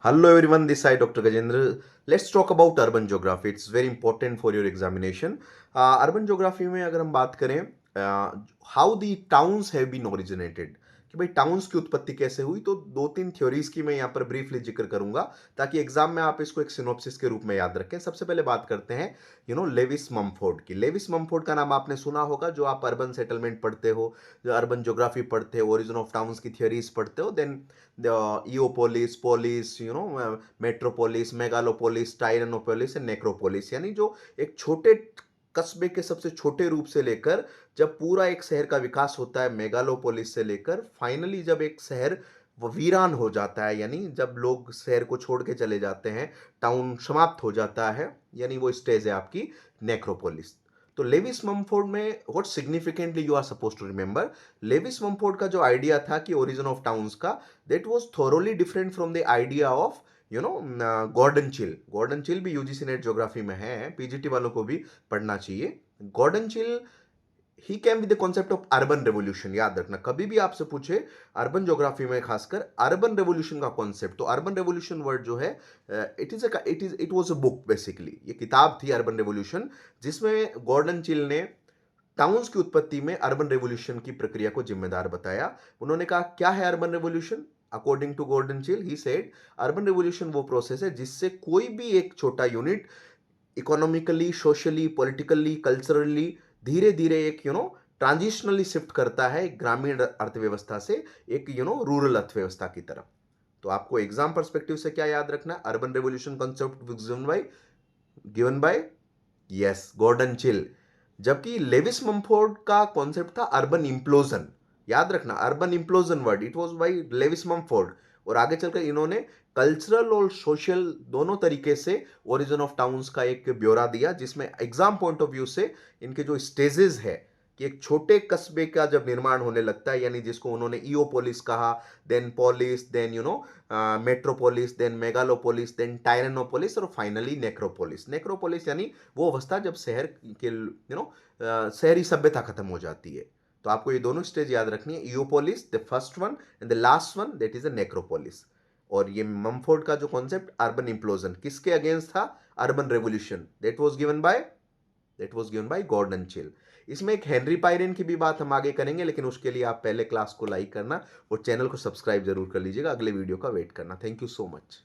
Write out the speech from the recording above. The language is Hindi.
Hello everyone, this side Dr. Gajendra. Let's talk about urban geography. It's very important for your examination. Urban geography में अगर हम बात करें how the towns have been originated, कि भाई टाउन्स की उत्पत्ति कैसे हुई, तो दो तीन थ्योरीज की मैं यहाँ पर ब्रीफली जिक्र करूंगा ताकि एग्जाम में आप इसको एक सिनॉप्सिस के रूप में याद रखें। सबसे पहले बात करते हैं लेविस ममफोर्ड की। लेविस ममफोर्ड का नाम आपने सुना होगा जो आप अर्बन सेटलमेंट पढ़ते हो, जो अर्बन ज्योग्राफी पढ़ते हो, ओरिजिन ऑफ टाउन्स की थियोरीज पढ़ते हो, then eopolis, polis, metropolis, megalopolis, tyrannopolis and necropolis, यानी जो एक छोटे कस्बे के सबसे छोटे रूप से लेकर जब पूरा एक शहर का विकास होता है मेगालोपोलिस से लेकर फाइनली जब एक शहर वो वीरान हो जाता है, यानी जब लोग शहर को छोड़ के चले जाते हैं, टाउन समाप्त हो जाता है, यानी वो स्टेज है आपकी नेक्रोपोलिस। तो लेविस ममफोर्ड में what significantly you are suppose to remember, Lewis Mumford का जो आइडिया था कि ओरिजिन ऑफ टाउन्स का, that was thoroughly different from the idea of Gordon Childe. Gordon Childe भी यूजीसी नेट ज्योग्राफी में है, पीजीटी वालों को भी पढ़ना चाहिए। गॉर्डन चिल ही came with the concept of urban revolution. याद रखना, कभी भी आपसे पूछे अर्बन ज्योग्राफी में खासकर अर्बन रेवोल्यूशन का कॉन्सेप्ट, तो अर्बन रेवोल्यूशन वर्ड जो है it was a book basically, ये किताब थी अर्बन रेवोल्यूशन, जिसमें गॉर्डन चिल ने टाउन्स की उत्पत्ति में अर्बन रेवोल्यूशन की प्रक्रिया को जिम्मेदार बताया। उन्होंने कहा क्या है urban revolution? According to Gordon Childe he said urban revolution वो प्रोसेस है जिससे कोई भी एक छोटा unit economically, socially, politically, culturally धीरे धीरे एक ट्रांजिशनली शिफ्ट करता है एक ग्रामीण अर्थव्यवस्था से एक रूरल अर्थव्यवस्था की तरफ। तो आपको एग्जाम पर्सपेक्टिव से क्या याद रखना है? Urban revolution concept given by yes Gordon Childe, जबकि लेविस ममफोर्ड का कॉन्सेप्ट था अर्बन इम्प्लोजन। याद रखना, urban implosion word it was by Lewis Mumford, और आगे चलकर इन्होंने कल्चरल और सोशल दोनों तरीके से ओरिजिन ऑफ टाउन्स का एक ब्यौरा दिया, जिसमें एग्जाम पॉइंट ऑफ व्यू से इनके जो स्टेजेस है कि एक छोटे कस्बे का जब निर्माण होने लगता है, यानी जिसको उन्होंने ईओपोलिस कहा, then polis, then metropolis, then megalopolis, then tyrannopolis और फाइनली नेक्रोपोलिस। नेक्रोपोलिस यानी वो अवस्था जब शहर के शहरी सभ्यता खत्म हो जाती है। तो आपको ये दोनों स्टेज याद रखनी है, eopolis the first one and the last one that is the necropolis. और ये ममफोर्ड का जो कॉन्सेप्ट अर्बन इम्प्लोजन किसके अगेंस्ट था? Urban revolution, that was given by Gordon Childe. इसमें एक हेनरी पायरेन की भी बात हम आगे करेंगे, लेकिन उसके लिए आप पहले क्लास को लाइक करना और चैनल को सब्सक्राइब जरूर कर लीजिएगा। अगले वीडियो का वेट करना। Thank you so much.